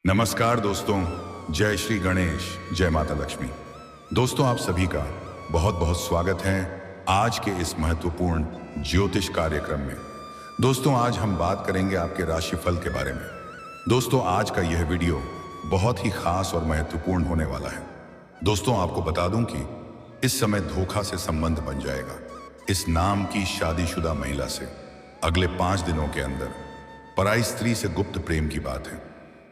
नमस्कार दोस्तों, जय श्री गणेश, जय माता लक्ष्मी। दोस्तों, आप सभी का बहुत बहुत स्वागत है आज के इस महत्वपूर्ण ज्योतिष कार्यक्रम में। दोस्तों, आज हम बात करेंगे आपके राशिफल के बारे में। दोस्तों, आज का यह वीडियो बहुत ही खास और महत्वपूर्ण होने वाला है। दोस्तों, आपको बता दूं कि इस समय धोखा से संबंध बन जाएगा इस नाम की शादीशुदा महिला से। अगले 5 दिनों के अंदर पराई स्त्री से गुप्त प्रेम की बात है,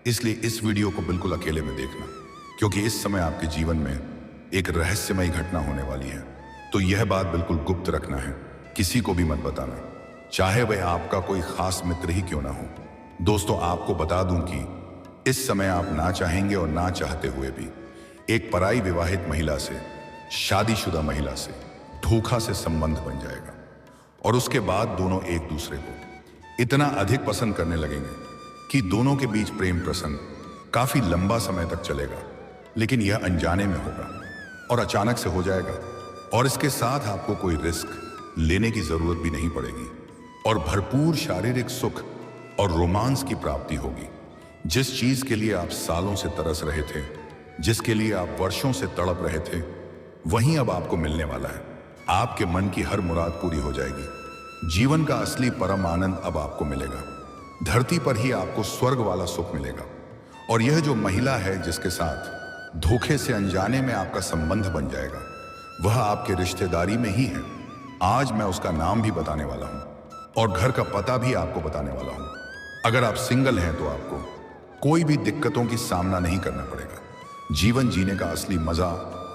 इसलिए इस वीडियो को बिल्कुल अकेले में देखना, क्योंकि इस समय आपके जीवन में एक रहस्यमयी घटना होने वाली है। तो यह बात बिल्कुल गुप्त रखना है, किसी को भी मत बताना, चाहे वह आपका कोई खास मित्र ही क्यों ना हो। दोस्तों, आपको बता दूं कि इस समय आप ना चाहेंगे और ना चाहते हुए भी एक पराई विवाहित महिला से, शादीशुदा महिला से धोखा से संबंध बन जाएगा और उसके बाद दोनों एक दूसरे को इतना अधिक पसंद करने लगेंगे कि दोनों के बीच प्रेम प्रसंग काफी लंबा समय तक चलेगा, लेकिन यह अनजाने में होगा और अचानक से हो जाएगा। और इसके साथ आपको कोई रिस्क लेने की जरूरत भी नहीं पड़ेगी और भरपूर शारीरिक सुख और रोमांस की प्राप्ति होगी। जिस चीज के लिए आप सालों से तरस रहे थे, जिसके लिए आप वर्षों से तड़प रहे थे, वहीं अब आपको मिलने वाला है। आपके मन की हर मुराद पूरी हो जाएगी। जीवन का असली परम आनंद अब आपको मिलेगा। धरती पर ही आपको स्वर्ग वाला सुख मिलेगा। और यह जो महिला है जिसके साथ धोखे से अनजाने में आपका संबंध बन जाएगा, वह आपके रिश्तेदारी में ही है। आज मैं उसका नाम भी बताने वाला हूं और घर का पता भी आपको बताने वाला हूं। अगर आप सिंगल हैं तो आपको कोई भी दिक्कतों की सामना नहीं करना पड़ेगा। जीवन जीने का असली मजा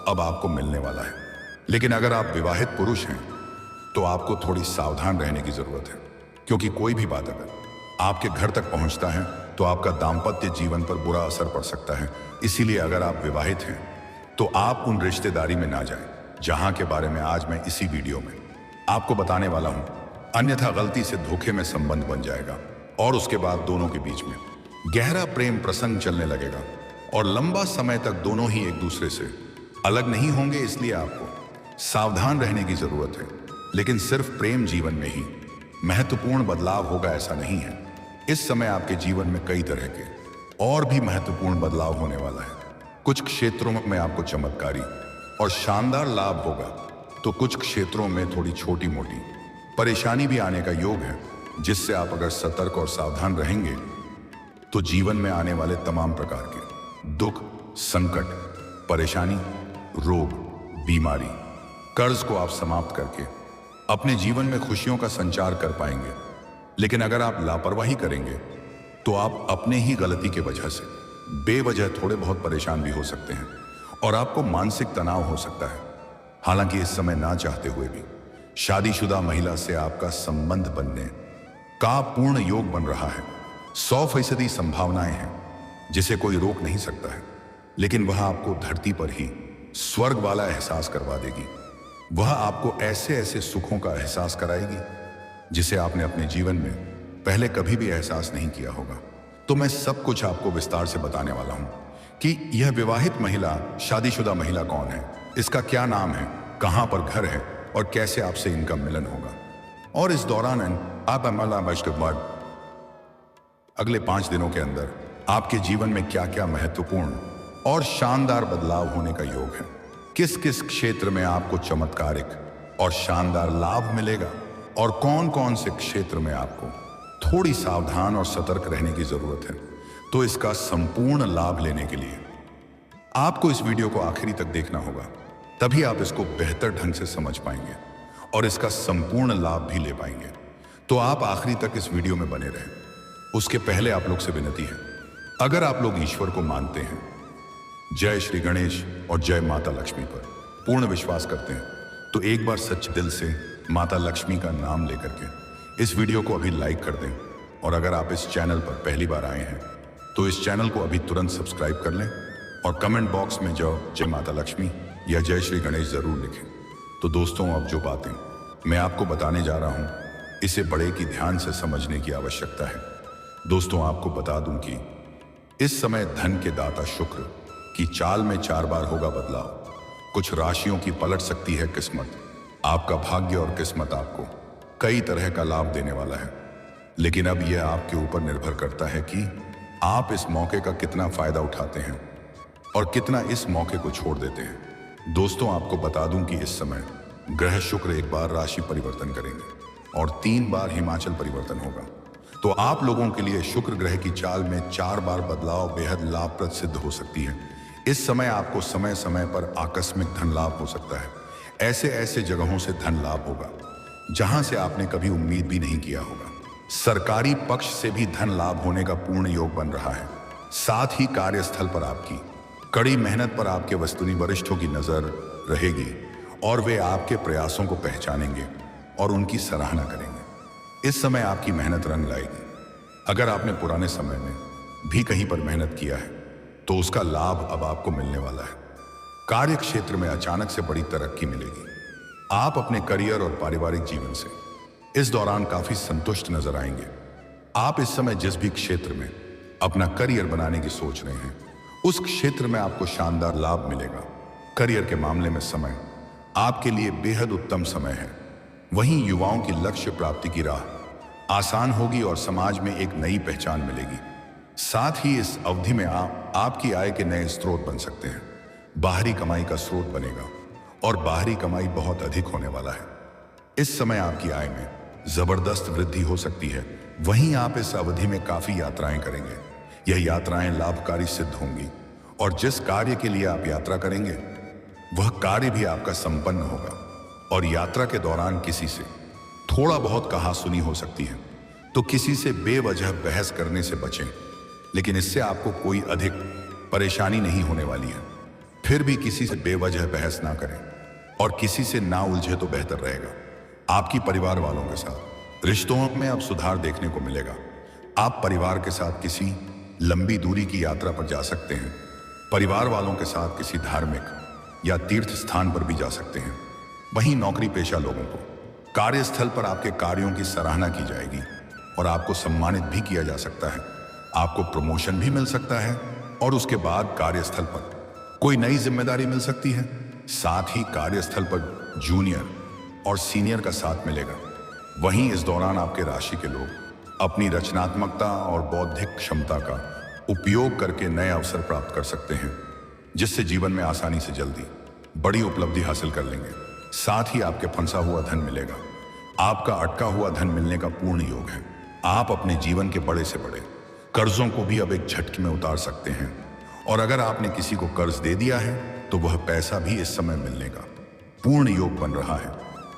अब आपको मिलने वाला है। लेकिन अगर आप विवाहित पुरुष हैं तो आपको थोड़ी सावधान रहने की जरूरत है, क्योंकि कोई भी बात अगर आपके घर तक पहुंचता है तो आपका दाम्पत्य जीवन पर बुरा असर पड़ सकता है। इसीलिए अगर आप विवाहित हैं तो आप उन रिश्तेदारी में ना जाएं जहां के बारे में आज मैं इसी वीडियो में आपको बताने वाला हूं। अन्यथा गलती से धोखे में संबंध बन जाएगा और उसके बाद दोनों के बीच में गहरा प्रेम प्रसंग चलने लगेगा और लंबा समय तक दोनों ही एक दूसरे से अलग नहीं होंगे। इसलिए आपको सावधान रहने की जरूरत है। लेकिन सिर्फ प्रेम जीवन में ही महत्वपूर्ण बदलाव होगा ऐसा नहीं है। इस समय आपके जीवन में कई तरह के और भी महत्वपूर्ण बदलाव होने वाला है। कुछ क्षेत्रों में आपको चमत्कारी और शानदार लाभ होगा, तो कुछ क्षेत्रों में थोड़ी छोटी मोटी परेशानी भी आने का योग है, जिससे आप अगर सतर्क और सावधान रहेंगे तो जीवन में आने वाले तमाम प्रकार के दुख, संकट, परेशानी, रोग, बीमारी, कर्ज को आप समाप्त करके अपने जीवन में खुशियों का संचार कर पाएंगे। लेकिन अगर आप लापरवाही करेंगे तो आप अपने ही गलती के वजह से बेवजह थोड़े बहुत परेशान भी हो सकते हैं और आपको मानसिक तनाव हो सकता है। हालांकि इस समय ना चाहते हुए भी शादीशुदा महिला से आपका संबंध बनने का पूर्ण योग बन रहा है। 100% संभावनाएं हैं जिसे कोई रोक नहीं सकता है। लेकिन वह आपको धरती पर ही स्वर्ग वाला एहसास करवा देगी। वह आपको ऐसे ऐसे सुखों का एहसास कराएगी जिसे आपने अपने जीवन में पहले कभी भी एहसास नहीं किया होगा। तो मैं सब कुछ आपको विस्तार से बताने वाला हूं कि यह विवाहित महिला, शादीशुदा महिला कौन है, इसका क्या नाम है, कहां पर घर है और कैसे आपसे इनका मिलन होगा। और इस दौरान आप अगले 5 दिनों के अंदर आपके जीवन में क्या क्या महत्वपूर्ण और शानदार बदलाव होने का योग है, किस किस क्षेत्र में आपको चमत्कारिक और शानदार लाभ मिलेगा और कौन कौन से क्षेत्र में आपको थोड़ी सावधान और सतर्क रहने की जरूरत है। तो इसका संपूर्ण लाभ लेने के लिए आपको इस वीडियो को आखिरी तक देखना होगा, तभी आप इसको बेहतर ढंग से समझ पाएंगे और इसका संपूर्ण लाभ भी ले पाएंगे। तो आप आखिरी तक इस वीडियो में बने रहें। उसके पहले आप लोग से विनती है, अगर आप लोग ईश्वर को मानते हैं, जय श्री गणेश और जय माता लक्ष्मी पर पूर्ण विश्वास करते हैं, तो एक बार सच्चे दिल से माता लक्ष्मी का नाम लेकर के इस वीडियो को अभी लाइक कर दें। और अगर आप इस चैनल पर पहली बार आए हैं तो इस चैनल को अभी तुरंत सब्सक्राइब कर लें और कमेंट बॉक्स में जो जय माता लक्ष्मी या जय श्री गणेश जरूर लिखें। तो दोस्तों, अब जो बातें मैं आपको बताने जा रहा हूं, इसे बड़े की ध्यान से समझने की आवश्यकता है। दोस्तों, आपको बता दूं कि इस समय धन के दाता शुक्र की चाल में 4 बार होगा बदलाव। कुछ राशियों की पलट सकती है किस्मत। आपका भाग्य और किस्मत आपको कई तरह का लाभ देने वाला है, लेकिन अब यह आपके ऊपर निर्भर करता है कि आप इस मौके का कितना फायदा उठाते हैं और कितना इस मौके को छोड़ देते हैं। दोस्तों, आपको बता दूं कि इस समय ग्रह शुक्र एक बार राशि परिवर्तन करेंगे और 3 बार हिमाचल परिवर्तन होगा। तो आप लोगों के लिए शुक्र ग्रह की चाल में 4 बार बदलाव बेहद लाभप्रद सिद्ध हो सकती है। इस समय आपको समय समय पर आकस्मिक धन लाभ हो सकता है। ऐसे ऐसे जगहों से धन लाभ होगा जहां से आपने कभी उम्मीद भी नहीं किया होगा। सरकारी पक्ष से भी धन लाभ होने का पूर्ण योग बन रहा है। साथ ही कार्यस्थल पर आपकी कड़ी मेहनत पर आपके वस्तुनि वरिष्ठों की नजर रहेगी और वे आपके प्रयासों को पहचानेंगे और उनकी सराहना करेंगे। इस समय आपकी मेहनत रंग लाएगी। अगर आपने पुराने समय में भी कहीं पर मेहनत किया है तो उसका लाभ अब आपको मिलने वाला है। कार्य क्षेत्र में अचानक से बड़ी तरक्की मिलेगी। आप अपने करियर और पारिवारिक जीवन से इस दौरान काफी संतुष्ट नजर आएंगे। आप इस समय जिस भी क्षेत्र में अपना करियर बनाने की सोच रहे हैं उस क्षेत्र में आपको शानदार लाभ मिलेगा। करियर के मामले में समय आपके लिए बेहद उत्तम समय है। वहीं युवाओं की लक्ष्य प्राप्ति की राह आसान होगी और समाज में एक नई पहचान मिलेगी। साथ ही इस अवधि में आपकी आय के नए स्रोत बन सकते हैं। बाहरी कमाई का स्रोत बनेगा और बाहरी कमाई बहुत अधिक होने वाला है। इस समय आपकी आय में जबरदस्त वृद्धि हो सकती है। वहीं आप इस अवधि में काफी यात्राएं करेंगे। यह यात्राएं लाभकारी सिद्ध होंगी और जिस कार्य के लिए आप यात्रा करेंगे वह कार्य भी आपका संपन्न होगा। और यात्रा के दौरान किसी से थोड़ा बहुत कहासुनी हो सकती है, तो किसी से बेवजह बहस करने से बचें। लेकिन इससे आपको कोई अधिक परेशानी नहीं होने वाली है। फिर भी किसी से बेवजह बहस ना करें और किसी से ना उलझे तो बेहतर रहेगा। आपकी परिवार वालों के साथ रिश्तों में अब सुधार देखने को मिलेगा। आप परिवार के साथ किसी लंबी दूरी की यात्रा पर जा सकते हैं। परिवार वालों के साथ किसी धार्मिक या तीर्थ स्थान पर भी जा सकते हैं। वहीं नौकरी पेशा लोगों को कार्यस्थल पर आपके कार्यों की सराहना की जाएगी और आपको सम्मानित भी किया जा सकता है। आपको प्रमोशन भी मिल सकता है और उसके बाद कार्यस्थल पर कोई नई जिम्मेदारी मिल सकती है। साथ ही कार्यस्थल पर जूनियर और सीनियर का साथ मिलेगा। वहीं इस दौरान आपके राशि के लोग अपनी रचनात्मकता और बौद्धिक क्षमता का उपयोग करके नए अवसर प्राप्त कर सकते हैं, जिससे जीवन में आसानी से जल्दी बड़ी उपलब्धि हासिल कर लेंगे। साथ ही आपके फंसा हुआ धन मिलेगा। आपका अटका हुआ धन मिलने का पूर्ण योग है। आप अपने जीवन के बड़े से बड़े कर्जों को भी अब एक झटके में उतार सकते हैं। और अगर आपने किसी को कर्ज दे दिया है तो वह पैसा भी इस समय मिलने का पूर्ण योग बन रहा है,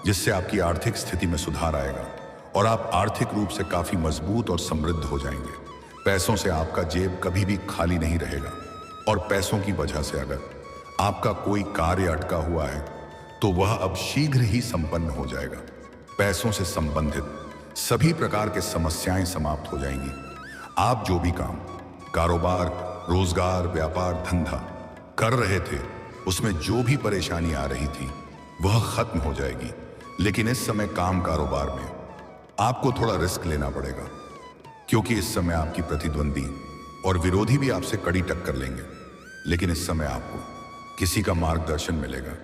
जिससे आपकी आर्थिक स्थिति में सुधार आएगा और आप आर्थिक रूप से काफी मजबूत और समृद्ध हो जाएंगे। पैसों से आपका जेब कभी भी खाली नहीं रहेगा और पैसों की वजह से अगर आपका कोई कार्य अटका हुआ है तो वह अब शीघ्र ही संपन्न हो जाएगा। पैसों से संबंधित सभी प्रकार के समस्याएं समाप्त हो जाएंगी। आप जो भी काम, कारोबार, रोजगार, व्यापार, धंधा कर रहे थे उसमें जो भी परेशानी आ रही थी वह खत्म हो जाएगी। लेकिन इस समय काम कारोबार में आपको थोड़ा रिस्क लेना पड़ेगा, क्योंकि इस समय आपकी प्रतिद्वंदी और विरोधी भी आपसे कड़ी टक्कर लेंगे। लेकिन इस समय आपको किसी का मार्गदर्शन मिलेगा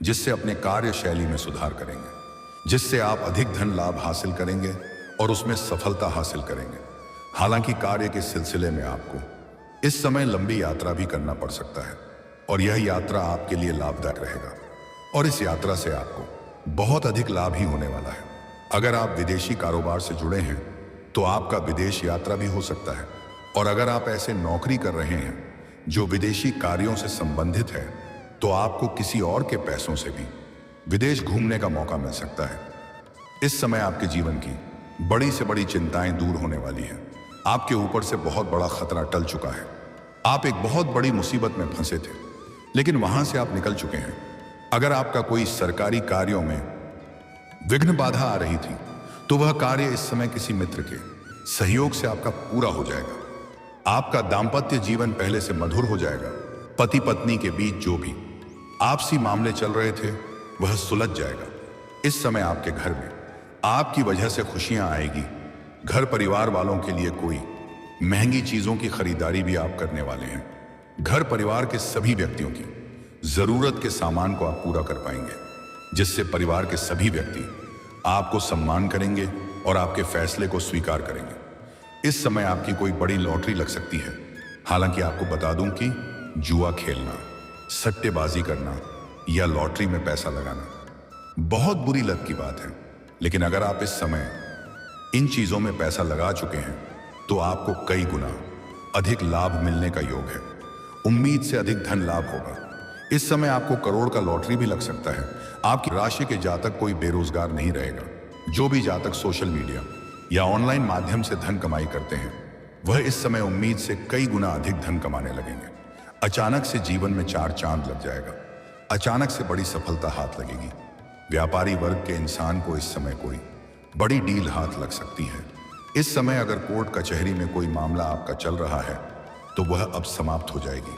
जिससे अपने कार्यशैली में सुधार करेंगे, जिससे आप अधिक धन लाभ हासिल करेंगे और उसमें सफलता हासिल करेंगे। हालांकि कार्य के सिलसिले में आपको इस समय लंबी यात्रा भी करना पड़ सकता है और यह यात्रा आपके लिए लाभदायक रहेगा और इस यात्रा से आपको बहुत अधिक लाभ ही होने वाला है। अगर आप विदेशी कारोबार से जुड़े हैं तो आपका विदेश यात्रा भी हो सकता है। और अगर आप ऐसे नौकरी कर रहे हैं जो विदेशी कार्यों से संबंधित है तो आपको किसी और के पैसों से भी विदेश घूमने का मौका मिल सकता है। इस समय आपके जीवन की बड़ी से बड़ी चिंताएं दूर होने वाली हैं। आपके ऊपर से बहुत बड़ा खतरा टल चुका है। आप एक बहुत बड़ी मुसीबत में फंसे थे, लेकिन वहां से आप निकल चुके हैं। अगर आपका कोई सरकारी कार्यों में विघ्न बाधा आ रही थी तो वह कार्य इस समय किसी मित्र के सहयोग से आपका पूरा हो जाएगा। आपका दांपत्य जीवन पहले से मधुर हो जाएगा। पति पत्नी के बीच जो भी आपसी मामले चल रहे थे वह सुलझ जाएगा। इस समय आपके घर में आपकी वजह से खुशियां आएगी। घर परिवार वालों के लिए कोई महंगी चीजों की खरीदारी भी आप करने वाले हैं। घर परिवार के सभी व्यक्तियों की जरूरत के सामान को आप पूरा कर पाएंगे, जिससे परिवार के सभी व्यक्ति आपको सम्मान करेंगे और आपके फैसले को स्वीकार करेंगे। इस समय आपकी कोई बड़ी लॉटरी लग सकती है। हालांकि आपको बता दूं कि जुआ खेलना, सट्टेबाजी करना या लॉटरी में पैसा लगाना बहुत बुरी लत की बात है। लेकिन अगर आप इस समय इन चीजों में पैसा लगा चुके हैं तो आपको कई गुना अधिक लाभ मिलने का योग है। उम्मीद से अधिक धन लाभ होगा। इस समय आपको करोड़ का लॉटरी भी लग सकता है। आपकी राशि के जातक कोई बेरोजगार नहीं रहेगा। जो भी जातक सोशल मीडिया या ऑनलाइन माध्यम से धन कमाई करते हैं वह इस समय उम्मीद से कई गुना अधिक धन कमाने लगेंगे। अचानक से जीवन में चार चांद लग जाएगा। अचानक से बड़ी सफलता हाथ लगेगी। व्यापारी वर्ग के इंसान को इस समय कोई बड़ी डील हाथ लग सकती है। इस समय अगर कोर्ट कचहरी में कोई मामला आपका चल रहा है तो वह अब समाप्त हो जाएगी।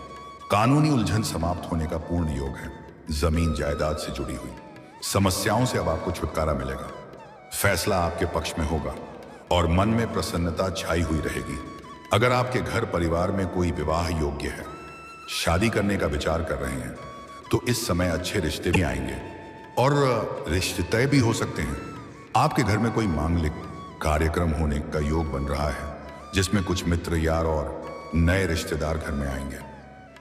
कानूनी उलझन समाप्त होने का पूर्ण योग है। जमीन जायदाद से जुड़ी हुई समस्याओं से अब आपको छुटकारा मिलेगा। फैसला आपके पक्ष में होगा और मन में प्रसन्नता छाई हुई रहेगी। अगर आपके घर परिवार में कोई विवाह योग्य है, शादी करने का विचार कर रहे हैं, तो इस समय अच्छे रिश्ते भी आएंगे और रिश्ते तय भी हो सकते हैं। आपके घर में कोई मांगलिक कार्यक्रम होने का योग बन रहा है जिसमें कुछ मित्र, यार और नए रिश्तेदार घर में आएंगे।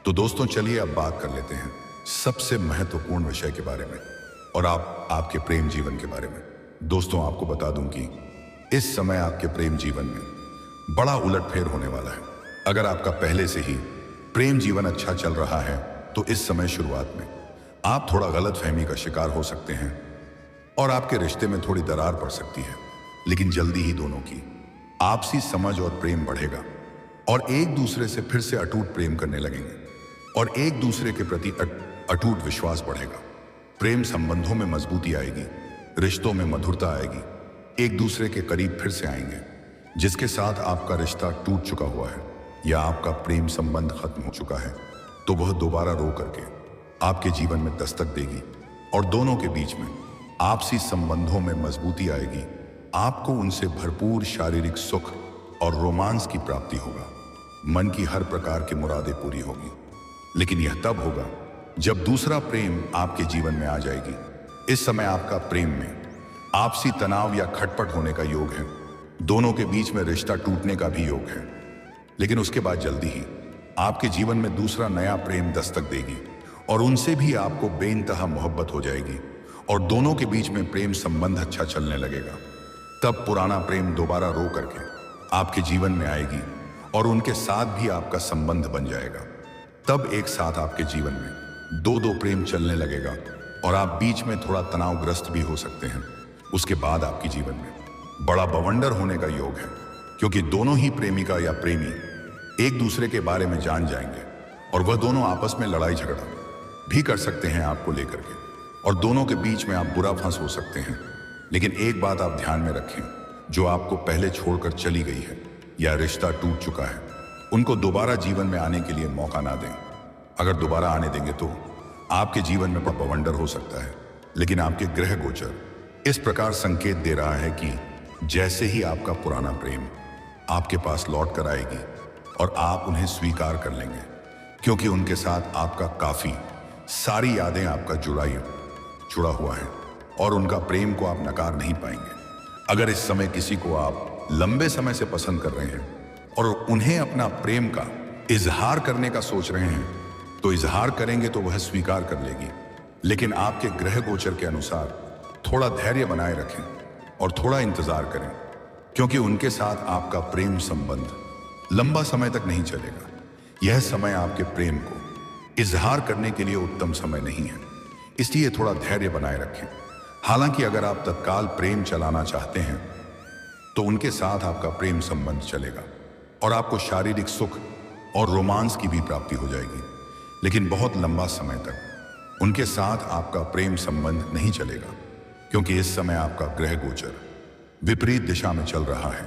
तो दोस्तों चलिए अब बात कर लेते हैं सबसे महत्वपूर्ण विषय के बारे में और आपके प्रेम जीवन के बारे में। दोस्तों आपको बता दूं कि इस समय आपके प्रेम जीवन में बड़ा उलटफेर होने वाला है। अगर आपका पहले से ही प्रेम जीवन अच्छा चल रहा है तो इस समय शुरुआत में आप थोड़ा गलतफहमी का शिकार हो सकते हैं और आपके रिश्ते में थोड़ी दरार पड़ सकती है। लेकिन जल्दी ही दोनों की आपसी समझ और प्रेम बढ़ेगा और एक दूसरे से फिर से अटूट प्रेम करने लगेंगे और एक दूसरे के प्रति अटूट विश्वास बढ़ेगा। प्रेम संबंधों में मजबूती आएगी, रिश्तों में मधुरता आएगी, एक दूसरे के करीब फिर से आएंगे। जिसके साथ आपका रिश्ता टूट चुका हुआ है या आपका प्रेम संबंध खत्म हो चुका है तो वह दोबारा रो करके आपके जीवन में दस्तक देगी और दोनों के बीच में आपसी संबंधों में मजबूती आएगी। आपको उनसे भरपूर शारीरिक सुख और रोमांस की प्राप्ति होगा। मन की हर प्रकार की मुरादें पूरी होगी। लेकिन यह तब होगा जब दूसरा प्रेम आपके जीवन में आ जाएगी। इस समय आपका प्रेम में आपसी तनाव या खटपट होने का योग है। दोनों के बीच में रिश्ता टूटने का भी योग है। लेकिन उसके बाद जल्दी ही आपके जीवन में दूसरा नया प्रेम दस्तक देगी और उनसे भी आपको बेइंतहा मोहब्बत हो जाएगी और दोनों के बीच में प्रेम संबंध अच्छा चलने लगेगा। तब पुराना प्रेम दोबारा रो करके आपके जीवन में आएगी और उनके साथ भी आपका संबंध बन जाएगा। तब एक साथ आपके जीवन में दो प्रेम चलने लगेगा और आप बीच में थोड़ा तनावग्रस्त भी हो सकते हैं। उसके बाद आपके जीवन में बड़ा बवंडर होने का योग है क्योंकि दोनों ही प्रेमिका या प्रेमी एक दूसरे के बारे में जान जाएंगे और वह दोनों आपस में लड़ाई झगड़ा भी कर सकते हैं आपको लेकर के और दोनों के बीच में आप बुरा फंस हो सकते हैं। लेकिन एक बात आप ध्यान में रखें, जो आपको पहले छोड़कर चली गई है या रिश्ता टूट चुका है उनको दोबारा जीवन में आने के लिए मौका ना दें। अगर दोबारा आने देंगे तो आपके जीवन में बवंडर हो सकता है। लेकिन आपके ग्रह गोचर इस प्रकार संकेत दे रहा है कि जैसे ही आपका पुराना प्रेम आपके पास लौट कर आएगी और आप उन्हें स्वीकार कर लेंगे क्योंकि उनके साथ आपका काफी सारी यादें आपका जुड़ा हुआ है और उनका प्रेम को आप नकार नहीं पाएंगे। अगर इस समय किसी को आप लंबे समय से पसंद कर रहे हैं और उन्हें अपना प्रेम का इजहार करने का सोच रहे हैं तो इजहार करेंगे तो वह स्वीकार कर लेगी। लेकिन आपके ग्रह गोचर के अनुसार थोड़ा धैर्य बनाए रखें और थोड़ा इंतजार करें क्योंकि उनके साथ आपका प्रेम संबंध लंबा समय तक नहीं चलेगा। यह समय आपके प्रेम को इजहार करने के लिए उत्तम समय नहीं है, इसलिए थोड़ा धैर्य बनाए रखें। हालांकि अगर आप तत्काल प्रेम चलाना चाहते हैं तो उनके साथ आपका प्रेम संबंध चलेगा और आपको शारीरिक सुख और रोमांस की भी प्राप्ति हो जाएगी। लेकिन बहुत लंबा समय तक उनके साथ आपका प्रेम संबंध नहीं चलेगा क्योंकि इस समय आपका ग्रह गोचर विपरीत दिशा में चल रहा है।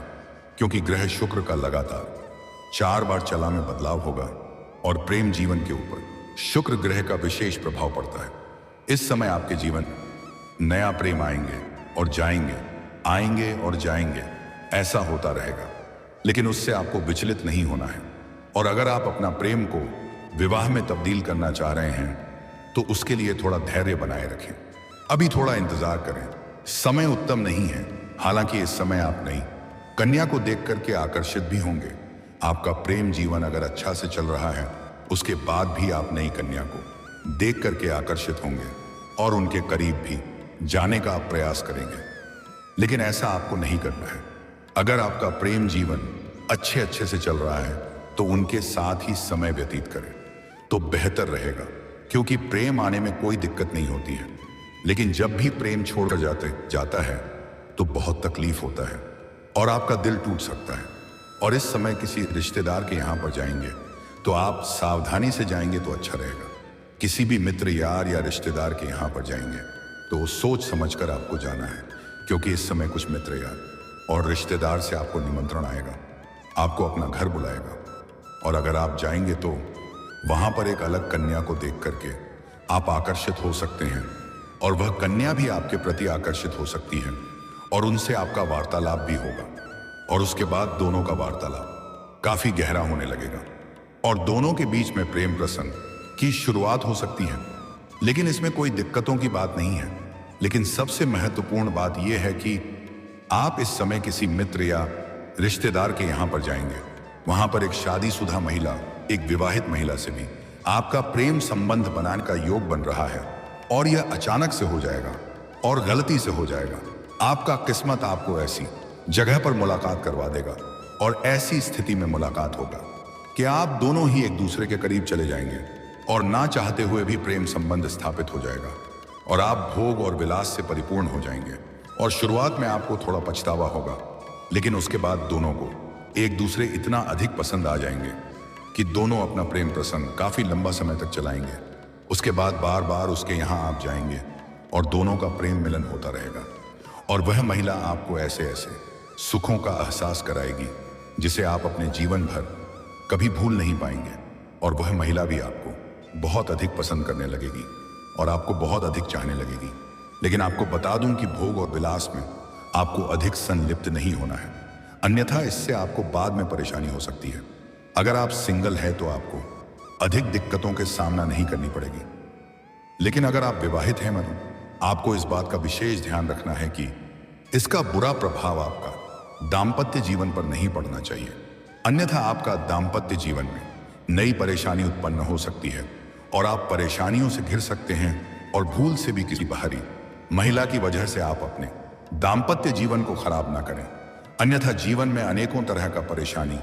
क्योंकि ग्रह शुक्र का लगातार 4 बार चला में बदलाव होगा और प्रेम जीवन के ऊपर शुक्र ग्रह का विशेष प्रभाव पड़ता है। इस समय आपके जीवन नया प्रेम आएंगे और जाएंगे, आएंगे और जाएंगे, ऐसा होता रहेगा। लेकिन उससे आपको विचलित नहीं होना है और अगर आप अपना प्रेम को विवाह में तब्दील करना चाह रहे हैं तो उसके लिए थोड़ा धैर्य बनाए रखें। अभी थोड़ा इंतजार करें, समय उत्तम नहीं है। हालांकि इस समय आप नई कन्या को देख करके आकर्षित भी होंगे। आपका प्रेम जीवन अगर अच्छा से चल रहा है, उसके बाद भी आप नई कन्या को देख करके आकर्षित होंगे और उनके करीब भी जाने का आप प्रयास करेंगे। लेकिन ऐसा आपको नहीं करना है। अगर आपका प्रेम जीवन अच्छे से चल रहा है तो उनके साथ ही समय व्यतीत करें तो बेहतर रहेगा, क्योंकि प्रेम आने में कोई दिक्कत नहीं होती है, लेकिन जब भी प्रेम छोड़कर जाता है तो बहुत तकलीफ होता है और आपका दिल टूट सकता है। और इस समय किसी रिश्तेदार के यहाँ पर जाएंगे तो आप सावधानी से जाएंगे तो अच्छा रहेगा। किसी भी मित्र यार या रिश्तेदार के यहाँ पर जाएंगे तो सोच समझकर आपको जाना है, क्योंकि इस समय कुछ मित्र यार और रिश्तेदार से आपको निमंत्रण आएगा, आपको अपना घर बुलाएगा। और अगर आप जाएंगे तो वहां पर एक अलग कन्या को देख करके आप आकर्षित हो सकते हैं और वह कन्या भी आपके प्रति आकर्षित हो सकती है और उनसे आपका वार्तालाप भी होगा। और उसके बाद दोनों का वार्तालाप काफी गहरा होने लगेगा और दोनों के बीच में प्रेम प्रसंग की शुरुआत हो सकती है। लेकिन इसमें कोई दिक्कतों की बात नहीं है। लेकिन सबसे महत्वपूर्ण बात यह है कि आप इस समय किसी मित्र या रिश्तेदार के यहां पर जाएंगे, वहां पर एक शादीशुदा महिला, एक विवाहित महिला से भी आपका प्रेम संबंध बनाने का योग बन रहा है और यह अचानक से हो जाएगा और गलती से हो जाएगा। आपका किस्मत आपको ऐसी जगह पर मुलाकात करवा देगा और ऐसी स्थिति में मुलाकात होगा कि आप दोनों ही एक दूसरे के करीब चले जाएंगे और ना चाहते हुए भी प्रेम संबंध स्थापित हो जाएगा और आप भोग और विलास से परिपूर्ण हो जाएंगे। और शुरुआत में आपको थोड़ा पछतावा होगा, लेकिन उसके बाद दोनों को एक दूसरे इतना अधिक पसंद आ जाएंगे कि दोनों अपना प्रेम प्रसंग काफी लंबा समय तक चलाएंगे। उसके बाद बार बार उसके यहाँ आप जाएंगे और दोनों का प्रेम मिलन होता रहेगा और वह महिला आपको ऐसे सुखों का एहसास कराएगी जिसे आप अपने जीवन भर कभी भूल नहीं पाएंगे। और वह महिला भी आपको बहुत अधिक पसंद करने लगेगी और आपको बहुत अधिक चाहने लगेगी। लेकिन आपको बता दूं कि भोग और विलास में आपको अधिक संलिप्त नहीं होना है, अन्यथा इससे आपको बाद में परेशानी हो सकती है। अगर आप सिंगल है तो आपको अधिक दिक्कतों के सामना नहीं करनी पड़ेगी। लेकिन अगर आप विवाहित हैं आपको इस बात का विशेष ध्यान रखना है कि इसका बुरा प्रभाव आपका दाम्पत्य जीवन पर नहीं पड़ना चाहिए, अन्यथा आपका दाम्पत्य जीवन में नई परेशानी उत्पन्न हो सकती है और आप परेशानियों से घिर सकते हैं और भूल से भी किसी बाहरी महिला की वजह से आप अपने दाम्पत्य जीवन को खराब ना करें, अन्यथा जीवन में अनेकों तरह का परेशानी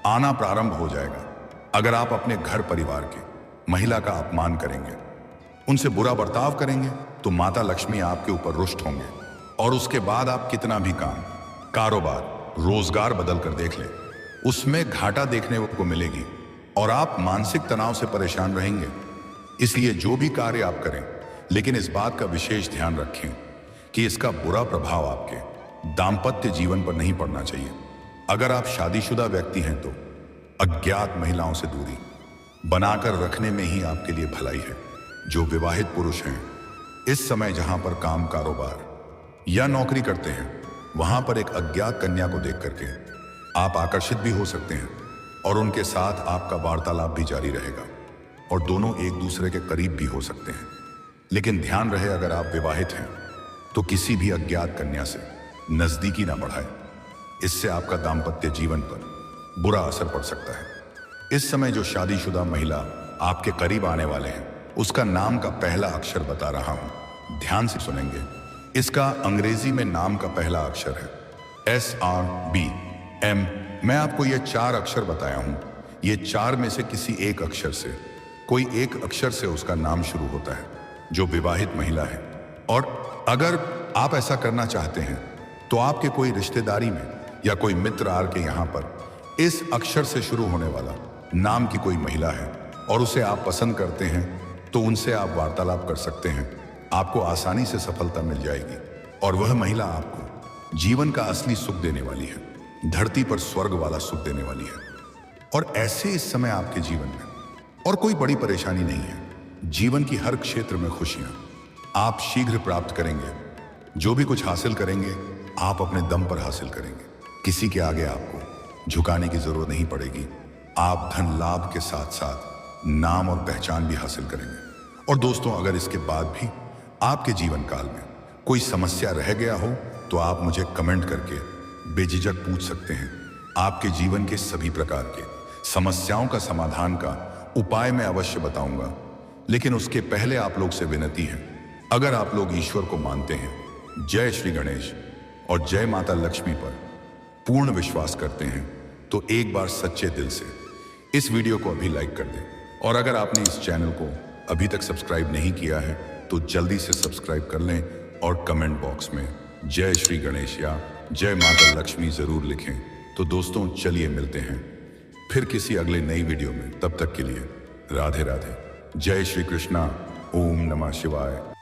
आना प्रारंभ हो जाएगा। अगर आप अपने घर परिवार के महिला का अपमान करेंगे, उनसे बुरा बर्ताव करेंगे तो माता लक्ष्मी आपके ऊपर रुष्ट होंगे और उसके बाद आप कितना भी काम, कारोबार, रोजगार बदल कर देख ले, उसमें घाटा देखने को मिलेगी और आप मानसिक तनाव से परेशान रहेंगे। इसलिए जो भी कार्य आप करें, लेकिन इस बात का विशेष ध्यान रखें कि इसका बुरा प्रभाव आपके दाम्पत्य जीवन पर नहीं पड़ना चाहिए। अगर आप शादीशुदा व्यक्ति हैं तो अज्ञात महिलाओं से दूरी बनाकर रखने में ही आपके लिए भलाई है। जो विवाहित पुरुष हैं, इस समय जहां पर काम, कारोबार या नौकरी करते हैं, वहां पर एक अज्ञात कन्या को देख करके आप आकर्षित भी हो सकते हैं और उनके साथ आपका वार्तालाप भी जारी रहेगा और दोनों एक दूसरे के करीब भी हो सकते हैं। लेकिन ध्यान रहे, अगर आप विवाहित हैं तो किसी भी अज्ञात कन्या से नजदीकी ना बढ़ाएं, इससे आपका दाम्पत्य जीवन पर बुरा असर पड़ सकता है। इस समय जो शादीशुदा महिला आपके करीब आने वाले हैं, उसका नाम का पहला अक्षर बता रहा हूं, ध्यान से सुनेंगे। इसका अंग्रेजी में नाम का पहला अक्षर है SRBM। मैं आपको ये 4 अक्षर बताया हूं, ये 4 में से किसी एक अक्षर से, कोई एक अक्षर से उसका नाम शुरू होता है जो विवाहित महिला है। और अगर आप ऐसा करना चाहते हैं तो आपके कोई रिश्तेदारी में या कोई मित्र आर के यहाँ पर इस अक्षर से शुरू होने वाला नाम की कोई महिला है और उसे आप पसंद करते हैं तो उनसे आप वार्तालाप कर सकते हैं। आपको आसानी से सफलता मिल जाएगी और वह महिला आपको जीवन का असली सुख देने वाली है, धरती पर स्वर्ग वाला सुख देने वाली है। और ऐसे इस समय आपके जीवन में और कोई बड़ी परेशानी नहीं है। जीवन की हर क्षेत्र में खुशियां आप शीघ्र प्राप्त करेंगे। जो भी कुछ हासिल करेंगे आप अपने दम पर हासिल करेंगे, किसी के आगे आपको झुकाने की जरूरत नहीं पड़ेगी। आप धन लाभ के साथ साथ नाम और पहचान भी हासिल करेंगे। और दोस्तों, अगर इसके बाद भी आपके जीवन काल में कोई समस्या रह गया हो तो आप मुझे कमेंट करके बेझिझक पूछ सकते हैं। आपके जीवन के सभी प्रकार के समस्याओं का समाधान का उपाय मैं अवश्य बताऊंगा, लेकिन उसके पहले आप लोग से विनती है, अगर आप लोग ईश्वर को मानते हैं, जय श्री गणेश और जय माता लक्ष्मी पर पूर्ण विश्वास करते हैं, तो एक बार सच्चे दिल से इस वीडियो को अभी लाइक कर दें। और अगर आपने इस चैनल को अभी तक सब्सक्राइब नहीं किया है तो जल्दी से सब्सक्राइब कर लें और कमेंट बॉक्स में जय श्री गणेश या जय माता लक्ष्मी जरूर लिखें। तो दोस्तों चलिए मिलते हैं फिर किसी अगले नई वीडियो में। तब तक के लिए राधे राधे, जय श्री कृष्णा, ओम नमः शिवाय।